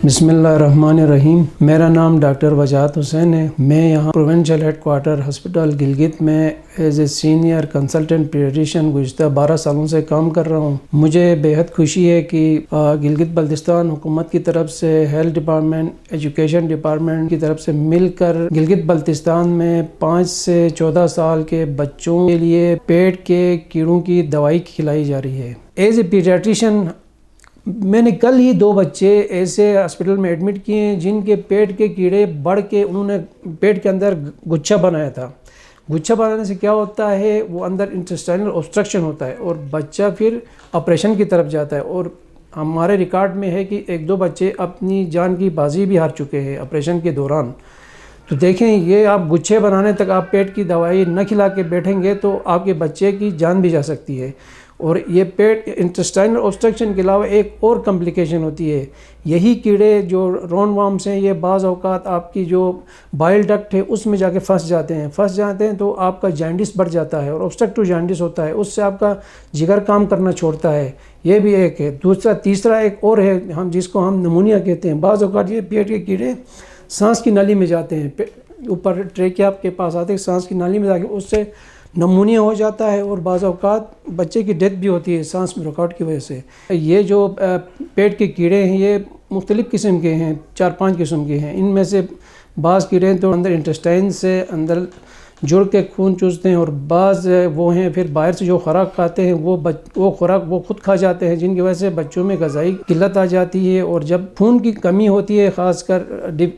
بسم اللہ الرحمن الرحیم۔ میرا نام ڈاکٹر وجاہت حسین ہے۔ میں یہاں پروونشل ہیڈ کوارٹر ہسپتال گلگت میں ایز اے سینئر کنسلٹنٹ پیڈیٹریشین گزشتہ 12 سالوں سے کام کر رہا ہوں۔ مجھے بےحد خوشی ہے کہ گلگت بلتستان حکومت کی طرف سے ہیلتھ ڈپارٹمنٹ، ایجوکیشن ڈپارٹمنٹ کی طرف سے مل کر گلگت بلتستان میں 5 سے 14 سال کے بچوں کے لیے پیٹ کے کیڑوں کی دوائی کھلائی جا رہی ہے۔ ایز اے پیڈیٹریشین میں نے کل ہی 2 بچے ایسے ہسپتال میں ایڈمٹ کیے ہیں جن کے پیٹ کے کیڑے بڑھ کے انہوں نے پیٹ کے اندر گچھا بنایا تھا۔ گچھا بنانے سے کیا ہوتا ہے، وہ اندر انٹسٹائنل اوبسٹرکشن ہوتا ہے اور بچہ پھر آپریشن کی طرف جاتا ہے، اور ہمارے ریکارڈ میں ہے کہ 1-2 بچے اپنی جان کی بازی بھی ہار چکے ہیں آپریشن کے دوران۔ تو دیکھیں، یہ آپ گچھے بنانے تک آپ پیٹ کی دوائی نہ کھلا کے بیٹھیں گے تو آپ کے بچے کی جان بھی جا سکتی ہے۔ اور یہ پیٹ انٹسٹائنل اوبسٹرکشن کے علاوہ ایک اور کمپلیکیشن ہوتی ہے۔ یہی کیڑے جو رون وارمز ہیں، یہ بعض اوقات آپ کی جو بائل ڈکٹ ہے اس میں جا کے پھنس جاتے ہیں تو آپ کا جانڈس بڑھ جاتا ہے اور اوبسٹرکٹیو جانڈس ہوتا ہے، اس سے آپ کا جگر کام کرنا چھوڑتا ہے۔ یہ بھی ایک ہے۔ تیسرا ایک اور ہے، جس کو ہم نمونیا کہتے ہیں۔ بعض اوقات یہ پیٹ کے کیڑے سانس کی نالی میں جاتے ہیں، اوپر ٹریکیا کے پاس آتے ہیں، سانس کی نالی میں جا کے اس سے نمونیا ہو جاتا ہے اور بعض اوقات بچے کی ڈیتھ بھی ہوتی ہے سانس میں رکاوٹ کی وجہ سے۔ یہ جو پیٹ کے کیڑے ہیں یہ مختلف قسم کے ہیں، 4-5 قسم کے ہیں۔ ان میں سے بعض کیڑے تو اندر انٹسٹائن سے اندر جڑ کے خون چوستے ہیں، اور بعض وہ ہیں پھر باہر سے جو خوراک کھاتے ہیں وہ خوراک وہ خود کھا جاتے ہیں، جن کی وجہ سے بچوں میں غذائی قلت آ جاتی ہے۔ اور جب خون کی کمی ہوتی ہے، خاص کر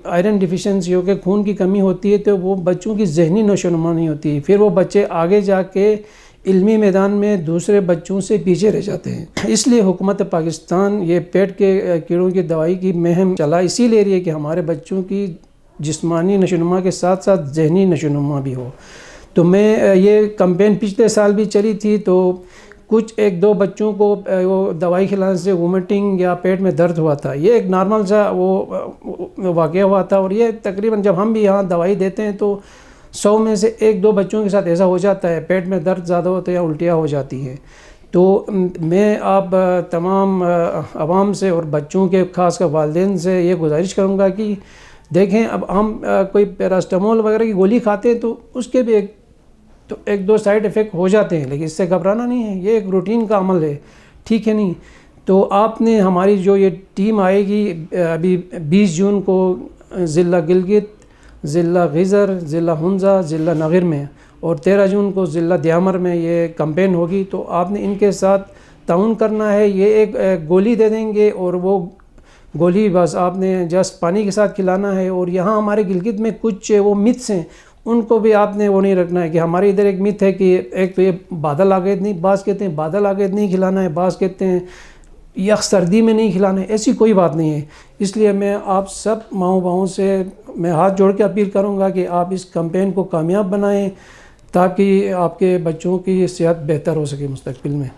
آئرن ڈیفیشنسی ہو کے خون کی کمی ہوتی ہے، تو وہ بچوں کی ذہنی نشو و نما نہیں ہوتی، پھر وہ بچے آگے جا کے علمی میدان میں دوسرے بچوں سے پیچھے رہ جاتے ہیں۔ اس لیے حکومت پاکستان یہ پیٹ کے کیڑوں کی دوائی کی مہم چلا اسی لیے رہی ہے کہ ہمارے بچوں کی جسمانی نشو و نما کے ساتھ ساتھ ذہنی نشو و نما بھی ہو۔ تو میں یہ کمپین پچھلے سال بھی چلی تھی، تو کچھ 1-2 بچوں کو وہ دوائی کھلانے سے وومٹنگ یا پیٹ میں درد ہوا تھا۔ یہ ایک نارمل سا وہ واقعہ ہوا تھا، اور یہ تقریباً جب ہم بھی یہاں دوائی دیتے ہیں تو 100 میں سے 1-2 بچوں کے ساتھ ایسا ہو جاتا ہے، پیٹ میں درد زیادہ ہوتا ہے یا الٹیاں ہو جاتی ہیں۔ تو میں آپ تمام عوام سے اور بچوں کے خاص کر والدین سے یہ گزارش کروں گا کہ دیکھیں، اب ہم کوئی پیراسٹامول وغیرہ کی گولی کھاتے ہیں تو اس کے بھی 1-2 سائیڈ ایفیکٹ ہو جاتے ہیں، لیکن اس سے گھبرانا نہیں ہے، یہ ایک روٹین کا عمل ہے، ٹھیک ہے نہیں؟ تو آپ نے ہماری جو یہ ٹیم آئے گی ابھی 20 جون کو ضلع گلگت، ضلع غیزر، ضلع ہنزا، ضلع نغر میں، اور 13 جون کو ضلع دیامر میں یہ کمپین ہوگی، تو آپ نے ان کے ساتھ تعاون کرنا ہے۔ یہ ایک گولی دے دیں گے، اور وہ گولی بس آپ نے جسٹ پانی کے ساتھ کھلانا ہے۔ اور یہاں ہمارے گلگت میں کچھ وہ متس ہیں، ان کو بھی آپ نے وہ نہیں رکھنا ہے کہ ہمارے ادھر ایک مت ہے کہ ایک تو یہ بادل آگید نہیں، بعض کہتے ہیں بادل آگید نہیں کھلانا ہے، بعض کہتے ہیں یخ سردی میں نہیں کھلانا ہے۔ ایسی کوئی بات نہیں ہے۔ اس لیے میں آپ سب ماؤں باؤں سے میں ہاتھ جوڑ کے اپیل کروں گا کہ آپ اس کمپین کو کامیاب بنائیں تاکہ آپ کے بچوں کی صحت بہتر ہو سکے مستقبل میں۔